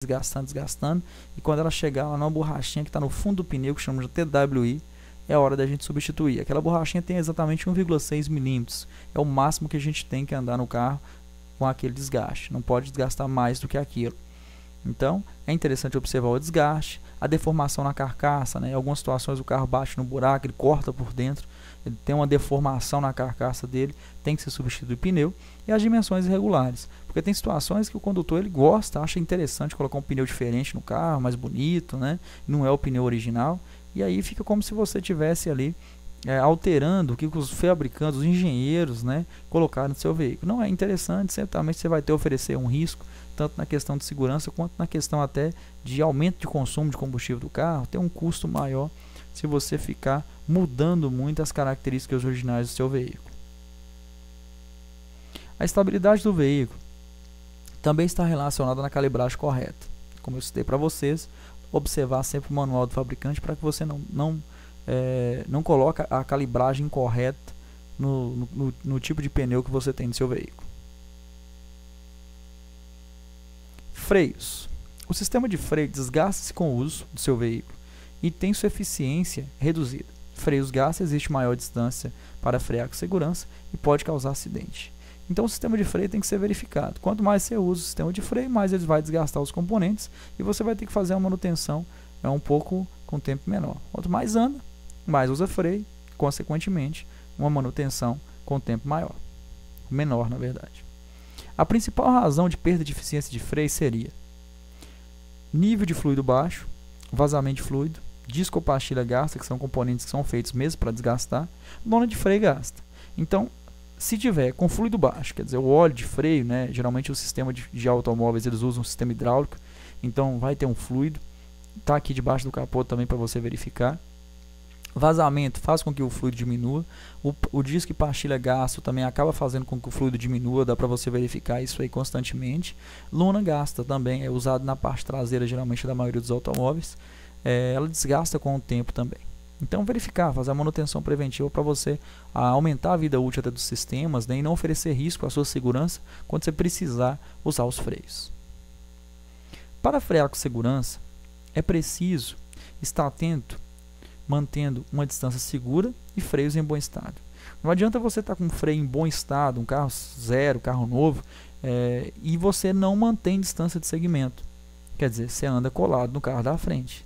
desgastando, e quando ela chegar lá numa borrachinha que está no fundo do pneu, que chama de TWI, é a hora da gente substituir. Aquela borrachinha tem exatamente 1,6 milímetros, é o máximo que a gente tem que andar no carro com aquele desgaste, não pode desgastar mais do que aquilo. Então, é interessante observar o desgaste, a deformação na carcaça, né? Em algumas situações o carro bate no buraco, ele corta por dentro, ele tem uma deformação na carcaça dele, tem que ser substituído o pneu, e as dimensões irregulares, porque tem situações que o condutor ele gosta, acha interessante colocar um pneu diferente no carro, mais bonito, né? Não é o pneu original, e aí fica como se você tivesse ali alterando o que os fabricantes, os engenheiros, né, colocaram no seu veículo. Não é interessante, certamente você vai ter oferecer um risco, tanto na questão de segurança, quanto na questão até de aumento de consumo de combustível do carro, tem um custo maior se você ficar mudando muito as características originais do seu veículo. A estabilidade do veículo também está relacionada na calibragem correta. Como eu citei para vocês, observar sempre o manual do fabricante para que você não coloque a calibragem incorreta no tipo de pneu que você tem no seu veículo. Freios. O sistema de freio desgasta-se com o uso do seu veículo e tem sua eficiência reduzida. Freios gastam, existe maior distância para frear com segurança e pode causar acidente. Então o sistema de freio tem que ser verificado. Quanto mais você usa o sistema de freio, mais ele vai desgastar os componentes e você vai ter que fazer uma manutenção um pouco com tempo menor. Quanto mais anda, mais usa freio, consequentemente, uma manutenção com tempo menor, na verdade. A principal razão de perda de eficiência de freio seria nível de fluido baixo, vazamento de fluido, disco ou pastilha gasta, que são componentes que são feitos mesmo para desgastar, lona de freio gasta. Então, se tiver com fluido baixo, quer dizer, o óleo de freio, né, geralmente o sistema de automóveis eles usam um sistema hidráulico, então vai ter um fluido, está aqui debaixo do capô também para você verificar. Vazamento faz com que o fluido diminua, o disco e pastilha gasto também acaba fazendo com que o fluido diminua, dá para você verificar isso aí constantemente. Lona gasta também, é usado na parte traseira geralmente da maioria dos automóveis, ela desgasta com o tempo também. Então verificar, fazer a manutenção preventiva para você aumentar a vida útil dos sistemas, né, e não oferecer risco à sua segurança quando você precisar usar os freios. Para frear com segurança, é preciso estar atento, mantendo uma distância segura e freios em bom estado. Não adianta você estar com um freio em bom estado, um carro zero, carro novo, e você não mantém distância de segmento. Quer dizer, você anda colado no carro da frente.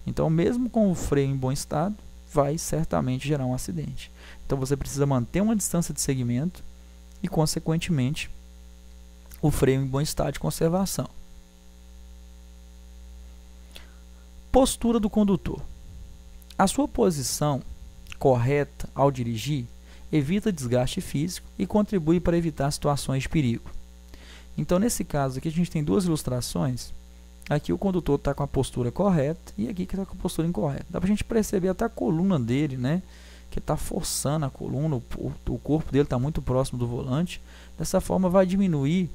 Então, mesmo com o freio em bom estado, vai certamente gerar um acidente. Então, você precisa manter uma distância de segmento e, consequentemente, o freio em bom estado de conservação. Postura do condutor. A sua posição correta ao dirigir evita desgaste físico e contribui para evitar situações de perigo. Então, nesse caso aqui, a gente tem duas ilustrações. Aqui o condutor está com a postura correta e aqui que está com a postura incorreta. Dá para a gente perceber até a coluna dele, né? Que está forçando a coluna, o corpo dele está muito próximo do volante. Dessa forma vai diminuir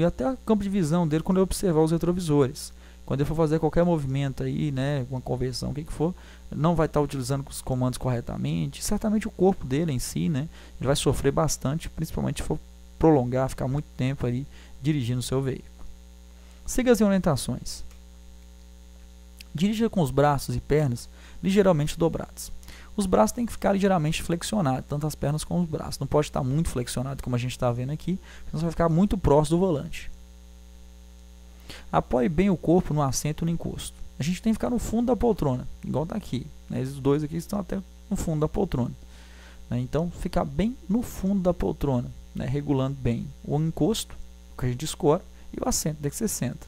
até o campo de visão dele quando ele observar os retrovisores. Quando ele for fazer qualquer movimento aí, né, uma conversão, o que for, não vai estar utilizando os comandos corretamente. Certamente o corpo dele em si, né, ele vai sofrer bastante, principalmente se for prolongar, ficar muito tempo aí dirigindo o seu veículo. Siga as orientações. Dirija com os braços e pernas ligeiramente dobrados. Os braços têm que ficar ligeiramente flexionados, tanto as pernas como os braços. Não pode estar muito flexionado, como a gente está vendo aqui, senão você vai ficar muito próximo do volante. Apoie bem o corpo no assento e no encosto. A gente tem que ficar no fundo da poltrona, igual está aqui. Né? Esses dois aqui estão até no fundo da poltrona. Né? Então, ficar bem no fundo da poltrona, né? Regulando bem o encosto, que a gente escora, e o assento que você senta.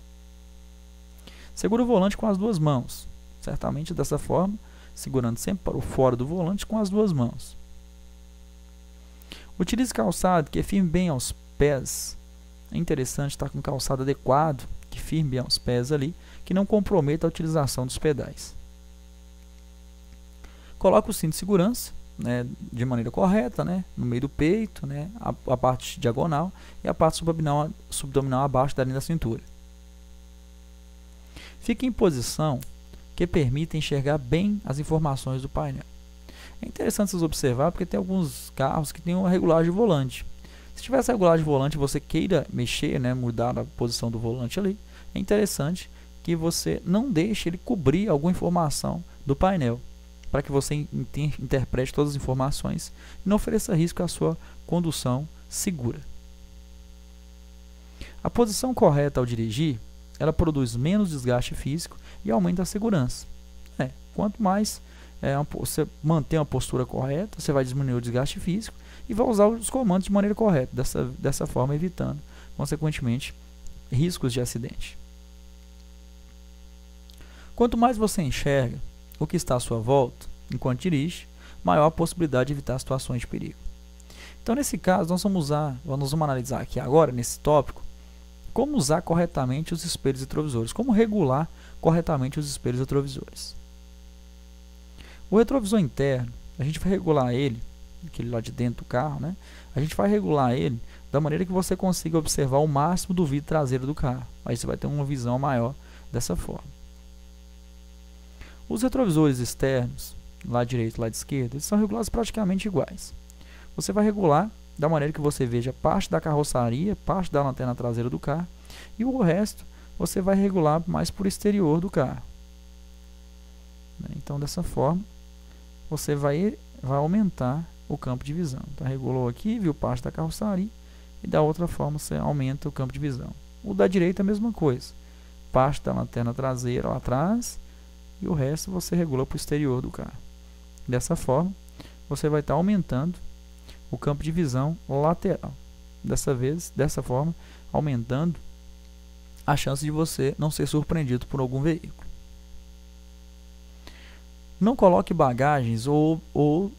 Segura o volante com as duas mãos. Certamente dessa forma, segurando sempre para o fora do volante com as duas mãos. Utilize calçado que firme bem aos pés. É interessante estar com calçado adequado, que firme bem aos pés ali, que não comprometa a utilização dos pedais. Coloque o cinto de segurança, né, de maneira correta, né, no meio do peito, né, a parte diagonal e a parte subabdominal abaixo da linha da cintura. Fique em posição que permita enxergar bem as informações do painel. É interessante vocês observar porque tem alguns carros que têm uma regulagem de volante. Se tiver essa regulagem de volante e você queira mexer, né, mudar a posição do volante ali, é interessante que você não deixe ele cobrir alguma informação do painel, para que você interprete todas as informações e não ofereça risco à sua condução segura. A posição correta ao dirigir, ela produz menos desgaste físico e aumenta a segurança. Quanto mais você manter uma postura correta, você vai diminuir o desgaste físico e vai usar os comandos de maneira correta, dessa forma evitando, consequentemente, riscos de acidente. Quanto mais você enxerga o que está à sua volta enquanto dirige, maior a possibilidade de evitar situações de perigo. Então, nesse caso, nós vamos analisar aqui agora, nesse tópico, como usar corretamente os espelhos retrovisores, como regular corretamente os espelhos retrovisores. O retrovisor interno, a gente vai regular ele, aquele lá de dentro do carro, né? A gente vai regular ele da maneira que você consiga observar o máximo do vidro traseiro do carro. Aí você vai ter uma visão maior dessa forma. Os retrovisores externos, lado direito e lado esquerdo, eles são regulados praticamente iguais. Você vai regular da maneira que você veja parte da carroceria, parte da lanterna traseira do carro, e o resto você vai regular mais por exterior do carro. Então, dessa forma, você vai aumentar o campo de visão. Então, regulou aqui, viu parte da carroceria, e da outra forma você aumenta o campo de visão. O da direita é a mesma coisa. Parte da lanterna traseira lá atrás, e o resto você regula para o exterior do carro. Dessa forma, você vai estar aumentando o campo de visão lateral. Dessa forma, aumentando a chance de você não ser surpreendido por algum veículo. Não coloque bagagens ou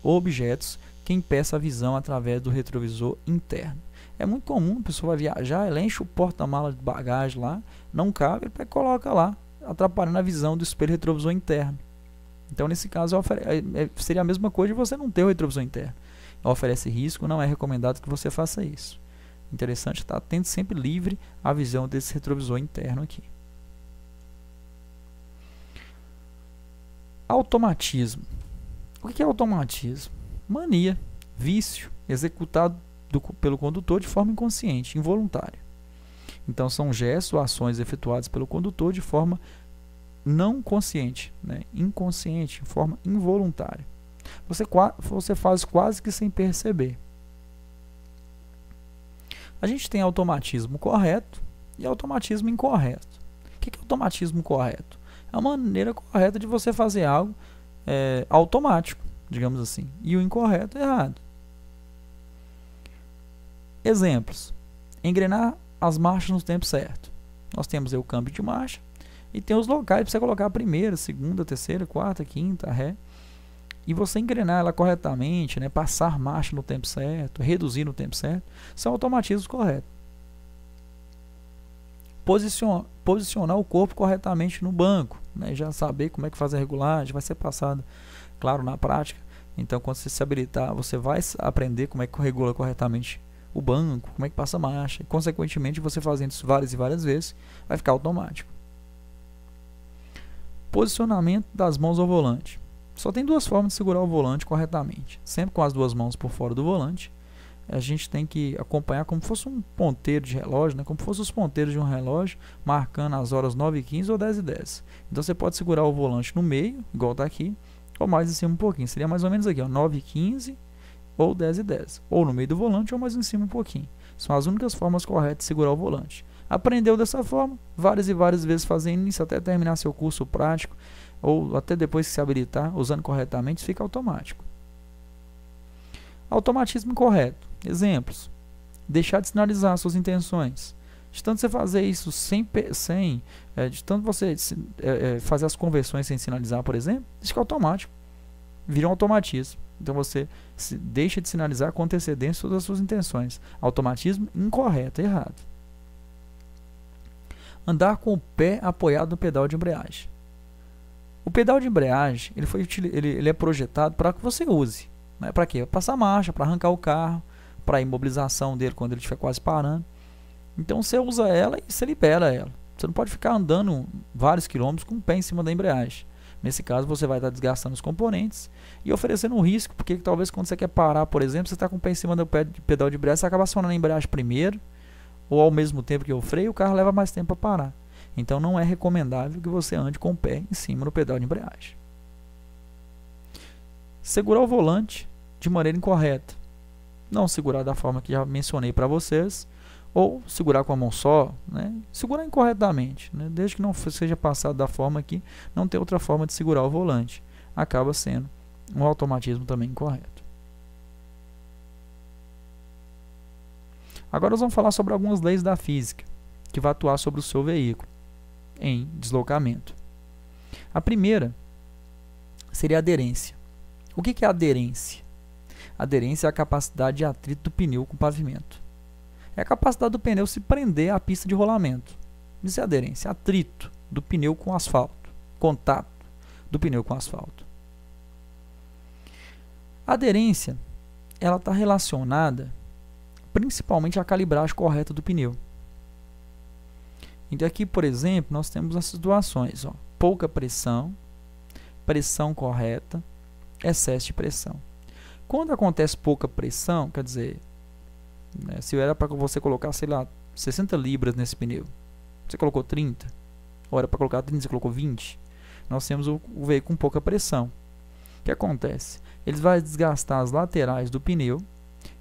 objetos que impeçam a visão através do retrovisor interno. É muito comum, a pessoa vai viajar, ela enche o porta-mala de bagagem lá, não cabe, ele coloca lá, atrapalhando a visão do espelho retrovisor interno. Então, nesse caso, seria a mesma coisa de você não ter o retrovisor interno. Oferece risco, não é recomendado que você faça isso. Interessante estar tendo sempre livre a visão desse retrovisor interno aqui. Automatismo. O que é automatismo? Mania, vício, executado pelo condutor de forma inconsciente, involuntária. Então, são gestos ou ações efetuadas pelo condutor de forma não consciente, né? Inconsciente, de forma involuntária. Você faz quase que sem perceber. A gente tem automatismo correto e automatismo incorreto. O que é automatismo correto? É uma maneira correta de você fazer algo automático, digamos assim. E o incorreto é errado. Exemplos. Engrenar as marchas no tempo certo. Nós temos aí o câmbio de marcha e tem os locais para você colocar a primeira, segunda, terceira, quarta, quinta, ré. E você engrenar ela corretamente, né, passar marcha no tempo certo, reduzir no tempo certo, são automatismos corretos. Posicionar o corpo corretamente no banco, né, já saber como é que faz a regulagem, vai ser passado, claro, na prática. Então, quando você se habilitar, você vai aprender como é que regula corretamente o banco, como é que passa a marcha, e, consequentemente, você fazendo isso várias e várias vezes, vai ficar automático. Posicionamento das mãos ao volante. Só tem duas formas de segurar o volante corretamente. Sempre com as duas mãos por fora do volante. A gente tem que acompanhar como se fosse um ponteiro de relógio, né? Como se fosse os ponteiros de um relógio, marcando as horas 9h15 ou 10h10. Então você pode segurar o volante no meio, igual está aqui, ou mais em cima um pouquinho. Seria mais ou menos aqui, ó, 9h15 ou 10h10. Ou no meio do volante ou mais em cima um pouquinho. São as únicas formas corretas de segurar o volante. Aprendeu dessa forma, várias e várias vezes fazendo isso até terminar seu curso prático, ou até depois que se habilitar, usando corretamente, fica automático. Automatismo incorreto. Exemplos. Deixar de sinalizar suas intenções. De tanto você fazer isso de tanto você fazer as conversões sem sinalizar, por exemplo, isso fica automático. Vira um automatismo. Então você deixa de sinalizar com antecedência todas as suas intenções. Automatismo incorreto, errado. Andar com o pé apoiado no pedal de embreagem. O pedal de embreagem ele é projetado para que você use. Né? Para quê? Para passar marcha, para arrancar o carro, para a imobilização dele quando ele estiver quase parando. Então você usa ela e você libera ela. Você não pode ficar andando vários quilômetros com o pé em cima da embreagem. Nesse caso, você vai estar desgastando os componentes e oferecendo um risco, porque talvez quando você quer parar, por exemplo, você está com o pé em cima do pedal de embreagem, você acaba acionando a embreagem primeiro, ou ao mesmo tempo que o freio, o carro leva mais tempo para parar. Então, não é recomendável que você ande com o pé em cima do pedal de embreagem. Segurar o volante de maneira incorreta. Não segurar da forma que já mencionei para vocês, ou segurar com a mão só, né? Segurar incorretamente, né? Desde que não seja passado da forma que não tem outra forma de segurar o volante. Acaba sendo um automatismo também incorreto. Agora nós vamos falar sobre algumas leis da física que vai atuar sobre o seu veículo em deslocamento. A primeira seria a aderência. O que é aderência? Aderência é a capacidade de atrito do pneu com o pavimento. É a capacidade do pneu se prender à pista de rolamento. Isso é aderência, atrito do pneu com o asfalto, contato do pneu com o asfalto. A aderência, ela está relacionada principalmente à calibragem correta do pneu. Então aqui, por exemplo, nós temos as situações, ó, pouca pressão, pressão correta, excesso de pressão. Quando acontece pouca pressão, quer dizer, né, se era para você colocar, sei lá, 60 libras nesse pneu, você colocou 30, ou era para colocar 30, você colocou 20, nós temos o veículo com pouca pressão. O que acontece? Ele vai desgastar as laterais do pneu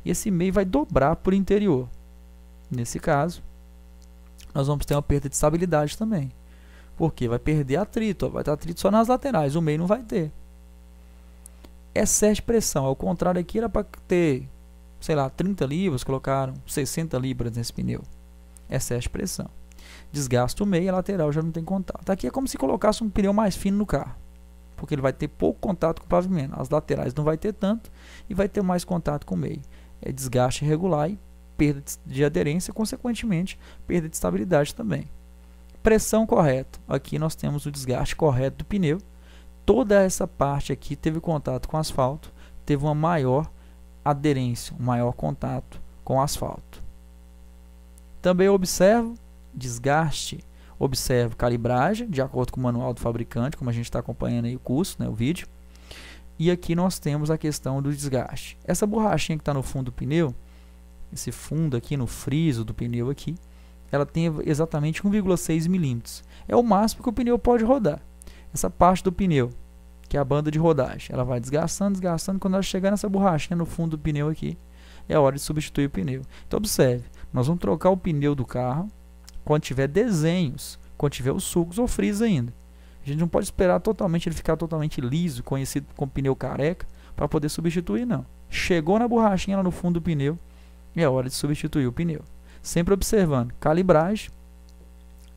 e esse meio vai dobrar por interior. Nesse caso, nós vamos ter uma perda de estabilidade também, porque vai perder atrito, ó, vai ter atrito só nas laterais, o meio não vai ter. Excesso de pressão, ao contrário aqui era para ter, sei lá, 30 libras, colocaram 60 libras nesse pneu. Excesso de pressão. Desgasta o meio e a lateral já não tem contato. Aqui é como se colocasse um pneu mais fino no carro, porque ele vai ter pouco contato com o pavimento. As laterais não vai ter tanto e vai ter mais contato com o meio. É desgaste irregular e perda de aderência, consequentemente, perda de estabilidade também. Pressão correta. Aqui nós temos o desgaste correto do pneu. Toda essa parte aqui teve contato com o asfalto, teve uma maior aderência, um maior contato com o asfalto. Também observo desgaste, observo calibragem, de acordo com o manual do fabricante, como a gente está acompanhando aí o curso, né, o vídeo. E aqui nós temos a questão do desgaste. Essa borrachinha que está no fundo do pneu, esse fundo aqui no friso do pneu aqui, ela tem exatamente 1,6 milímetros. É o máximo que o pneu pode rodar. Essa parte do pneu, que é a banda de rodagem, ela vai desgastando, desgastando. Quando ela chegar nessa borrachinha no fundo do pneu aqui, é hora de substituir o pneu. Então observe, nós vamos trocar o pneu do carro quando tiver desenhos, quando tiver os sulcos ou frisos ainda. A gente não pode esperar totalmente ele ficar totalmente liso, conhecido como pneu careca, para poder substituir, não. Chegou na borrachinha lá no fundo do pneu, é hora de substituir o pneu. Sempre observando calibragem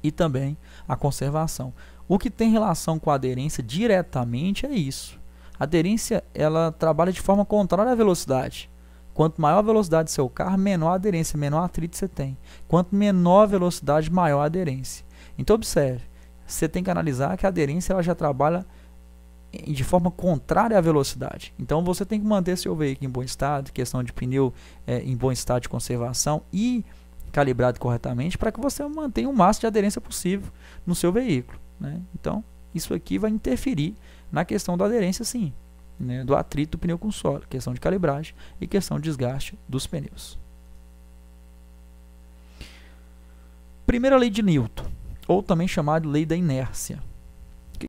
e também a conservação. O que tem relação com a aderência diretamente é isso. A aderência, ela trabalha de forma contrária à velocidade. Quanto maior a velocidade do seu carro, menor a aderência, menor atrito você tem. Quanto menor a velocidade, maior a aderência. Então observe, você tem que analisar que a aderência ela já trabalha de forma contrária à velocidade. Então você tem que manter seu veículo em bom estado, questão de pneu em bom estado de conservação e calibrado corretamente para que você mantenha o máximo de aderência possível no seu veículo, né? Então isso aqui vai interferir na questão da aderência, sim, né? Do atrito do pneu com o solo, questão de calibragem e questão de desgaste dos pneus. Primeira lei de Newton, ou também chamada lei da inércia.